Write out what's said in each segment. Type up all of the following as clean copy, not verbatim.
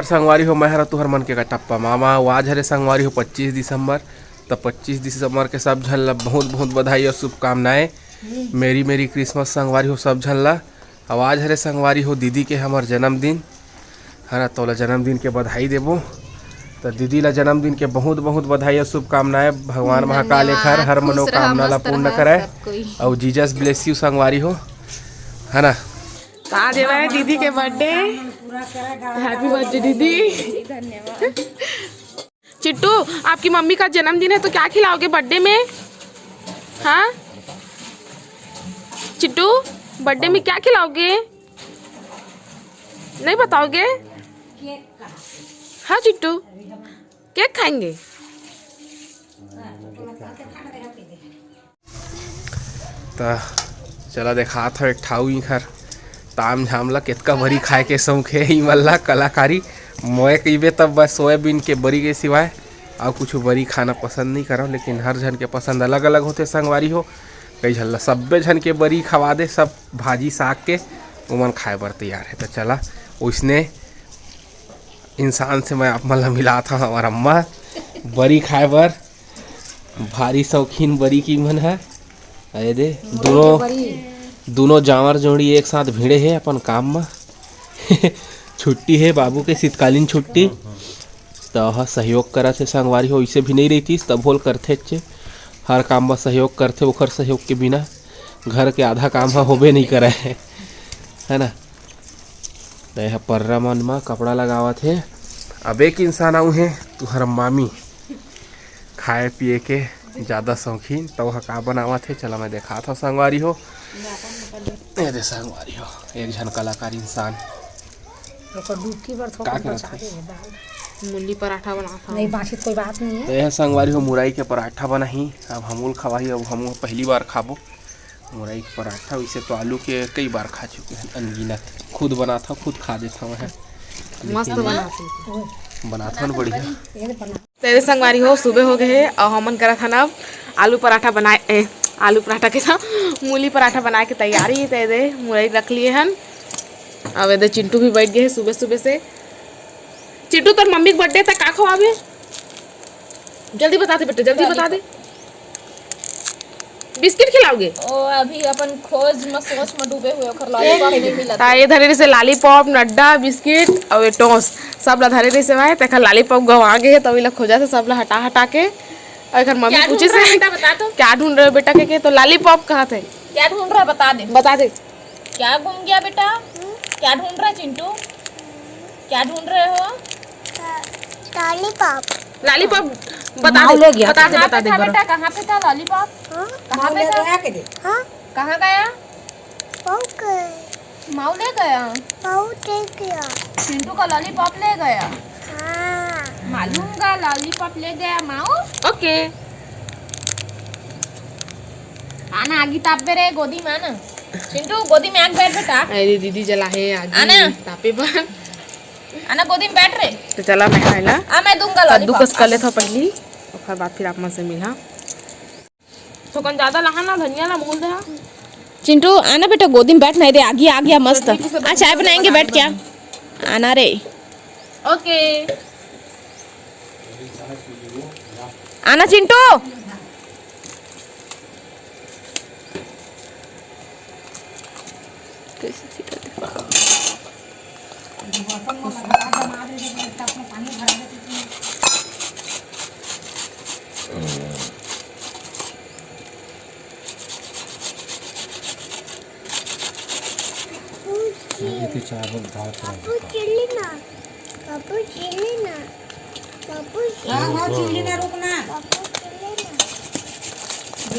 संगवारी हो मैं हरा तुहर मन के कटप्पा मामा आज हरे संगवारी हो 25 दिसंबर। तो 25 दिसंबर के सब झन ला बहुत बहुत बधाई और शुभकामनाएं। मेरी क्रिसमस संगवारी हो सब झन ला। आज हरे संगवारी हो दीदी के हमार जन्मदिन हरा तोला जन्मदिन के बधाई देबो। तो दीदी ला जन्मदिन के बहुत बहुत बधाई और शुभकामनाएं। भगवान महाकाल एक हर मनोकामना ला पूर्ण करे और जीजस ब्लेस यू संगवारी हो है ना। आज है दीदी के बर्थडे। हैप्पी बर्थडे दीदी। धन्यवाद। चिट्टू आपकी मम्मी का जन्मदिन है तो क्या खिलाओगे बर्थडे में? हाँ चिट्टू बर्थडे में क्या खिलाओगे? नहीं बताओगे? हाँ चिट्टू केक खाएंगे। तो चला देखा था एक ठाऊ घर ताम झामला केतका बरी खाए के शौक है ही मल्ला कलाकारी। मोए कहीबे तब बस सोयाबीन के बरी के सिवाय और कुछ बरी खाना पसंद नहीं करो। लेकिन हर जन के पसंद अलग अलग होते संगवारी हो। कई झल्ला सब्बे जन के बरी खवा दे सब भाजी साग के उमन खाए बर तैयार है। तो चला उसने इंसान से मैं आप मला मिला था हमारा अम्मा बरी खाए बर भारी शौकीन बरी की मन है। अरे दे दोनों जावर जोड़ी एक साथ भिड़े है अपन काम में। छुट्टी है बाबू के शीतकालीन छुट्टी। तो सहयोग करा थे संगवारी हो इसे भी नहीं रहती तब बोल करते अच्छे हर काम में सहयोग करते। ओखर सहयोग के बिना घर के आधा काम होबे नहीं करे है ना। तो यह पर्रा मन में कपड़ा लगावा थे। अब एक इंसान आऊ है तुहर मामी खाए पिए के ज़्यादा शौकीन। तो वह का बनावा थे चला मैं देखा था संगवारी हो। ये दे संगवारी हो एक जन कलाकार इंसान मूली पराठा बना था। नहीं बाकी कोई बात नहीं है। तो यह संगवारी हो मुरई के पराठा बनाही। अब हमूल खवाही अब हम पहली बार खाबो मुरई के पराठा। वैसे तो आलू के कई बार खा चुके हैं अनगिनत। खुद बना था खुद खा देता हूँ। मस्त बना था बढ़िया। तेरे संगवारी हो सुबह हो गए और हमन करा था ना आलू पराठा बनाए आलू पराठा के साथ मूली पराठा बनाए के तैयारी है। दे मुरई रख लिए हन। अब इधर चिंटू भी बैठ गए हैं सुबह सुबह से। चिंटू तर मम्मी का बर्थडे था का खवाबे? जल्दी बता दे बेटे जल्दी बता दे। बिस्किट खिलाओगे? ओ अभी अपन खोज में सोच में डूबे हुए ओखर लॉलीपॉप नहीं मिला। ता ये धरे से लॉलीपॉप नड्डा बिस्किट और ये टोस सब ला धरे से भाई तक लॉलीपॉप गवा गए तभी ला खोजा से सब ला हटा के। और घर मम्मी पूछे से बता तो क्या ढूंढ रहे हो बेटा के तो लॉलीपॉप कहा थे। क्या ढूंढ रहा बता दे। बता दे क्या गुम गया बेटा? क्या ढूंढ रहा चिंटू? क्या ढूंढ रहे हो? लॉलीपॉप बता दे बता दे बेटा कहाँ पे था लॉलीपॉप? कहाँ पे था? कहाँ गया? माऊ ले गया। चिंटू का लॉलीपॉप ले गया। मालूम का लॉलीपॉप ले गया माऊ। ओके आना आगी ताप पे रे गोदी में आना। चिंटू गोदी में आग बैठ बेटा। अरे दीदी जला है आगे तापे पर आना गोदी में बैठ रे। तो चला मैं खाइला मैं दूंगा कद्दू कस कर लेता पहली और बाद फिर आप मन से मिला तो कौन ज्यादा लहा ना धनिया ना मूल दे। चिंटू आना बेटा गोदी में बैठ नहीं दे आ गया मस्त। आज चाय बनाएंगे बैठ क्या आना रे। ओके आना चिंटू।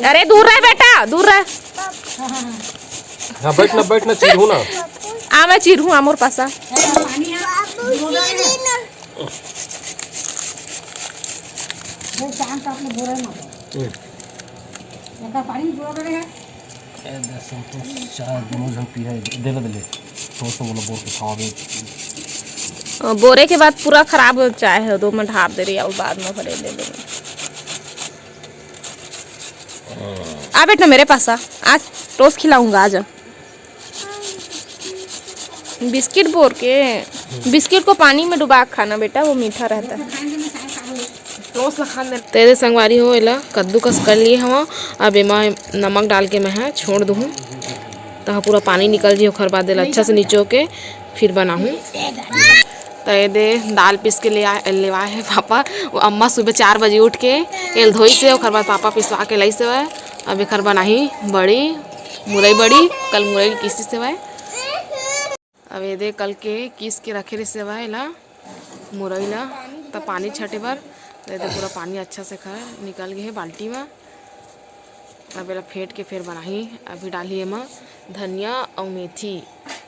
अरे दूर रहे बेटा दूर रहे। हाँ बैठना चीर ना। आ मैं चीर हूँ आमोर पासा। बोरे के बाद पूरा खराब चाय है 2 मिनट हाफ दे रही और बाद में भरे ले लेंगे। आ बेटा मेरे पास आज टोस्ट खिलाऊंगा। आज बिस्किट बोर के बिस्किट को पानी में डुबा के खाना बेटा, वो मीठा रहता है। तेरे संगवारी हो एला कद्दूकस कर लिए हम। अब एमा नमक डाल के मैं छोड़ दूँ तो पूरा पानी निकल जी। ओखर बाद एला अच्छा से निचो के फिर बनाऊँ। तो ये दे दाल पीस के लेवाए है पापा। वो अम्मा सुबह 4 बजे उठ के एल धोई से ओखर बाद पापा पिसवा के लाई से वह। अब एखर बनाही बड़ी मुरई बड़ी, कल मुरई किसी से वह। अब ये दे कल के किस के रखे रही से वह ला मुरई ला तब पानी छटे बर। तो ये पूरा पानी अच्छा से खा निकल गए है बाल्टी में। अब एला फेंट के फिर बनाही। अभी डाली एमा धनिया और मेथी,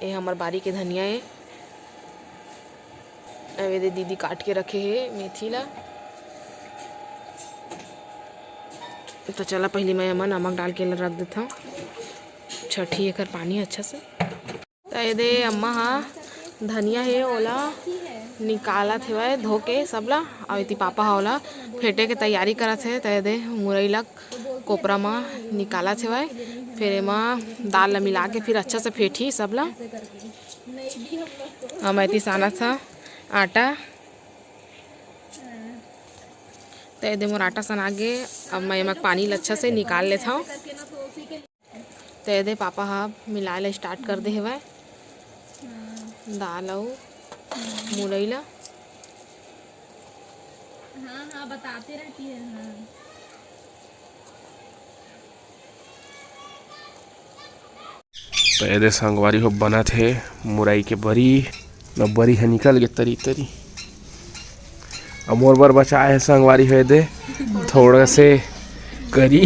ये हमार बारी के धनिया है। अब ये दीदी काट के रखे है मेथी ला। तो चला पहले मैं एमा नमक डाल के रख देता हूँ, छठी एकर पानी अच्छा से। तो ये दे अम्मा हाँ धनिया है ओला निकाला थे वह धो के सबला। और इति पापा हा ओला फेंटे के तैयारी करत है। तो ये दे मुरई ला कोपरा में निकाला थे वह। फिर एमा दाल ला मिला के फिर अच्छा से फेंटी सबला। हम इति साना था आटा। तो ये दे मोर आटा सना गे। अब मैं एमा पानी ला अच्छा से निकाल लेता हूँ। तो ये दे पापा हा मिलाए ला स्टार्ट कर दे है दाल और मुरई ला। हाँ बताते रहती है। हाँ तो ये दे संगवारी हो बना थे मुरई के बरी। न बरी है निकल गए तरी तरी। अब मोर बर बचाए है संगवारी हो दे थोड़ा से करी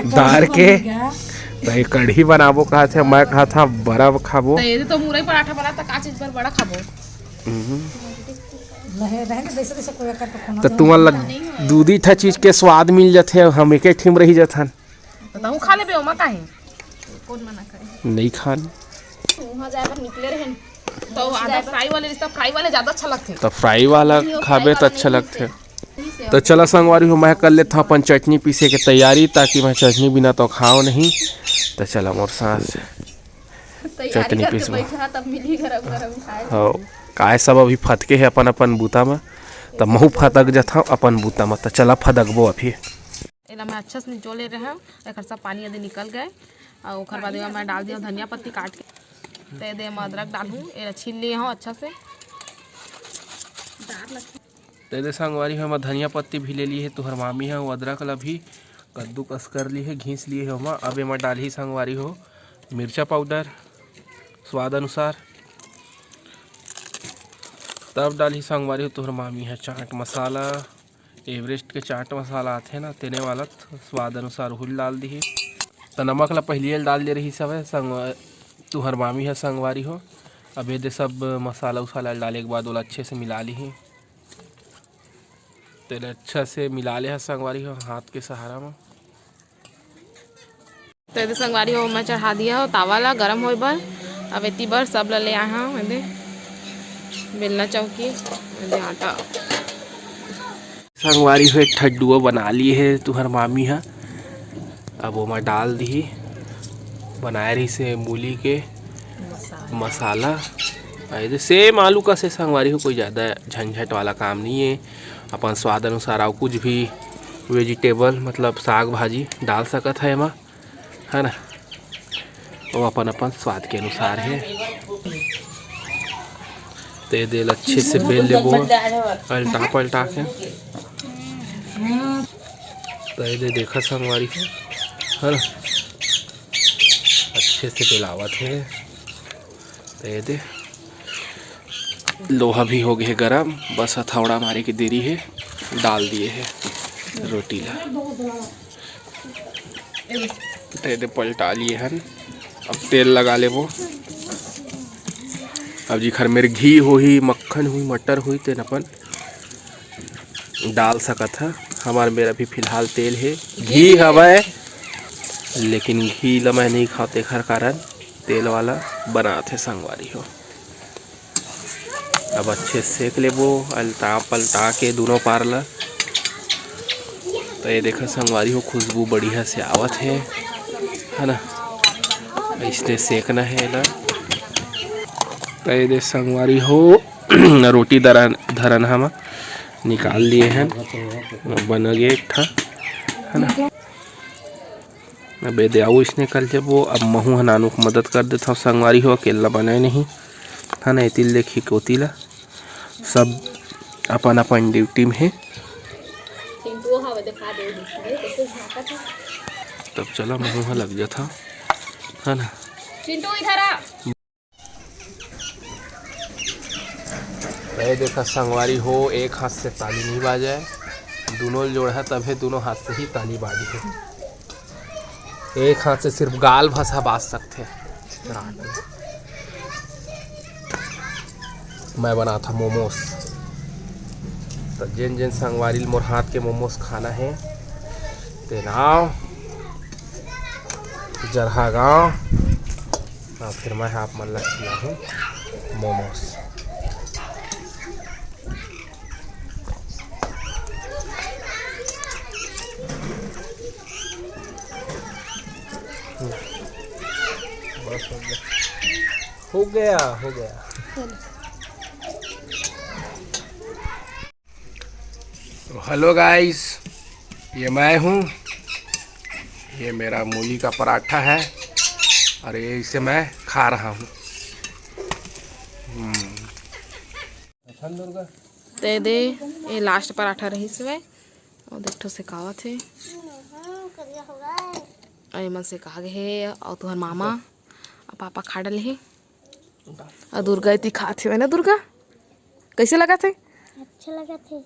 दार के। तो ये कढ़ी बनाबो कहा थे, मैं कहा था बड़ा खाबो। तो ये तो मुरई पराठा बना था का चीज पर बड़ा खाबो। तो तुम्हारा दूधी था चीज के स्वाद मिल जाते। हम एक ठिम रही जाथन तो हूँ खा लेबे ओमा काहे कौन मना करे नहीं खान। वहाँ जाए पर निकले रहे तो आधा फ्राई वाले रिश्ता फ्राई वाले ज्यादा अच्छा लगते। तो फ्राई वाला खाबे तो अच्छा लगते। तो चला संगवारी हो मैं कर लेता अपन चटनी पीसे के तैयारी, ताकि मैं चटनी बिना तो खाओ नहीं। तो चला मोर सांस चटनी पीस तब मिली गरम गरम खाए। हो काय सब अभी फटके है अपन अपन बूता में। तो महू फटक जाता अपन बूता में। तो चला फटकबो अभी। एला मैं अच्छा से निचो ले रहे हैं। एक सब पानी यदि निकल गए और ओखर बाद मैं डाल दिया धनिया पत्ती काट के। तो ये दे अदरक डालूँ ये छील लिए हूँ अच्छा से। तो दे संगवारी हम धनिया पत्ती भी ले ली है। तुहर मामी है वो अदरक ला भी कद्दूकस कर ली है, घीस लिए है हम। अब एमा डाली संगवारी हो मिर्चा पाउडर स्वाद अनुसार। तब डाली संगवारी हो तुहर मामी है चाट मसाला। एवरेस्ट के चाट मसाला आते ना तेने वाला स्वाद अनुसार हुल डाल दी है। तो नमक ला पहले डाल दे रही सब है संग तुहर मामी है संगवारी हो। अब ये दे सब मसाला उसाला डाले के बाद वो अच्छे से मिला ली है। तेल अच्छा से मिला ले है संगवारी हो हाथ के सहारा में। तो ये संगवारी हो मैं चढ़ा दिया हो तावा ला गरम हो बर। अब इतनी बार सब ला ले आए हैं बेलना चौकी आटा। संगवारी हो एक ठड्डुआ बना लिए है तुहर मामी है। अब वो मैं डाल दी बनाए रही से मूली के मसाला। सेम आलू का से संगवारी हो कोई ज़्यादा झंझट वाला काम नहीं है। अपन स्वाद अनुसार और कुछ भी वेजिटेबल मतलब साग भाजी डाल सकत है एमा, है ना। वो अपन अपन स्वाद के अनुसार है। ते दिल अच्छे से बेल लेबो पलटा पलटा के। तो ये देखा संगवारी है ना अच्छे से बेलावत है। तो ये दे लोहा भी हो गए गरम, बस हथौड़ा मारे की देरी है। डाल दिए है रोटी ला। तो पलटा लिए हन। अब तेल लगा ले वो। अब जी घर मेरे घी हो ही मक्खन हुई मटर हुई तेन अपन डाल सकत है। हमारे मेरा भी फिलहाल तेल है घी हवे, लेकिन घी ला मैं नहीं खाते खर कारण तेल वाला बनाते संगवारी हो। अब अच्छे सेक लेबो अलटा पलटा के दोनों पार ला। तो ये देखा संगवारी हो खुशबू बढ़िया से आवत है ना। इसने सेकना है ना। तय दे संगवारी हो रोटी धरन हम निकाल लिए हैं, बन गया एक ठा है ना। अब दे आओ इसने कल जब वो अब महू है नानू को मदद कर देता हूँ। संगवारी हो अकेला बनाए नहीं है ना, इतिल देखी कोतीला सब अपन अपन ड्यूटी में है। तब चला महू लग जाता है ना। चिंटू इधर आ। देखा संगवारी हो एक हाथ से ताली नहीं बाजाए, दोनों जोड़ है तब है दोनों हाथ से ही ताली बाजी है। एक हाथ से सिर्फ गाल भाषा बाज सकते हैं। मैं बना था मोमोस, तो जिन जिन संगवारी मोर हाथ के मोमोस खाना है ते नाव जरहा गाँव, फिर मैं आप मन लग किया हूँ मोमोस। हो गया हो गया। हेलो गाइस, ये मैं हूँ, ये मेरा मूली का पराठा है और ये इसे मैं खा रहा हूँ। दे दे ये लास्ट पराठा रही से और देखो से कावा थे और मन से कहा गए और तुहर मामा और पापा खा डाले है और दुर्गा इतनी खाते हुए ना। दुर्गा कैसे लगा थे? अच्छा लगा थे।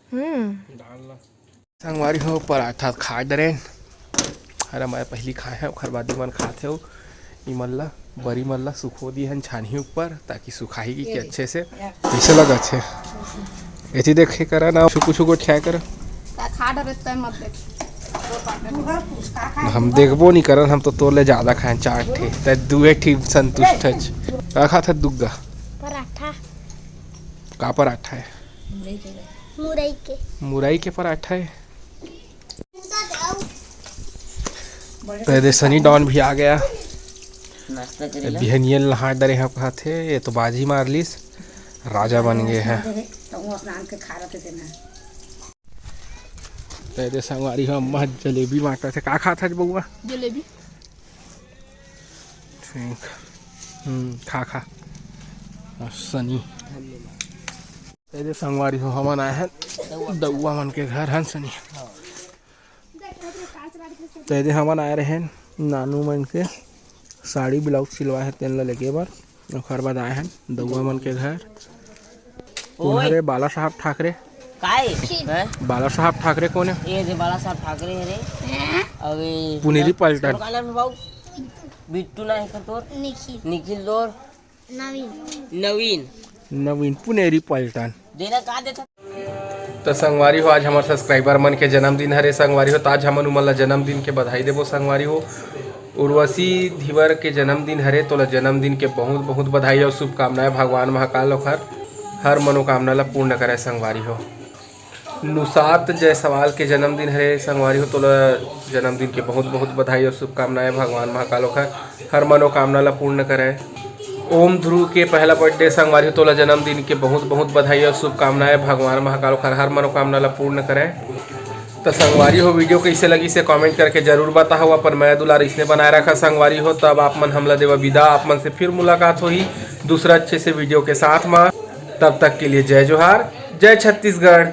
संगवारी हो पराठा खा डरे। अरे मैं पहली खाए हैं खरबादी मन खाते हो ई मल्ला बड़ी मल्ला सुखो दी है छानी ऊपर ताकि सुखाई की अच्छे से। कैसे लगा थे ऐसी देखे करा ना कुछ को ठिया कर खा डरे तय मत देख। हम देखबो नहीं करन, हम तो तोले ज्यादा खाए 4 ठे ते दुए ठी संतुष्ट है। का खा था दुग्गा पराठा? का पराठा है? मुरई के पराठा है। तो सनी डॉन भी आ गया, बिहनियल नहा डरे हैं कहा थे। ये तो बाजी मार लीस, राजा बन गए हैं। तो संगवारी हम जलेबी बांटा थे। का खा था बउआ? जलेबी। ठीक खा खा सनी। संगवारी हो हमन आए हैं दउआ मन के घर हन सनी। तो हमन आए रहे नानू मन के साड़ी ब्लाउज सिलवाए हैं तेन ला लेके बार। ओखर बाद आए हैं दउआ मन के घर। उन्हरे बाला साहब ठाकरे बाला साहब ठाकरे कौन है? ये रे बाला साहब ठाकरे है रे। अबे पुनेरी पलटन का नाम है बाबू? बिट्टू ना है तोर? निखिल तोर? नवीन पुनेरी पलटन देना का देता। तो संगवारी हो आज हमारे सब्सक्राइबर मन के जन्मदिन हरे। संगवारी हो तो आज हमन उमन ला जन्मदिन के बधाई देबो। संगवारी हो उर्वशी धीवर के जन्मदिन हरे, तो जन्मदिन के बहुत बहुत बधाई और शुभकामनाएं। भगवान महाकाल हर मनोकामना ला पूर्ण करे। संगवारी हो नुसात जयसवाल के जन्मदिन है। संगवारी हो तो जन्मदिन के बहुत बहुत बधाई और शुभकामनाएं। भगवान महाकाल हर मनोकामना ला पूर्ण करे। ओम ध्रुव के पहला बर्थडे। संगवारी हो तो जन्मदिन के बहुत बहुत बधाई और शुभकामनाएं। भगवान महाकाल हर मनोकामना ला पूर्ण करे। तो संगवारी हो वीडियो कैसे लगी से कमेंट करके जरूर बताओ। अपन मैं दुलार इसने बनाए रखा। संगवारी हो तब आप मन हमला देवा विदा। आप मन से फिर मुलाकात होगी दूसरा अच्छे से वीडियो के साथ में। तब तक के लिए जय जोहार, जय छत्तीसगढ़।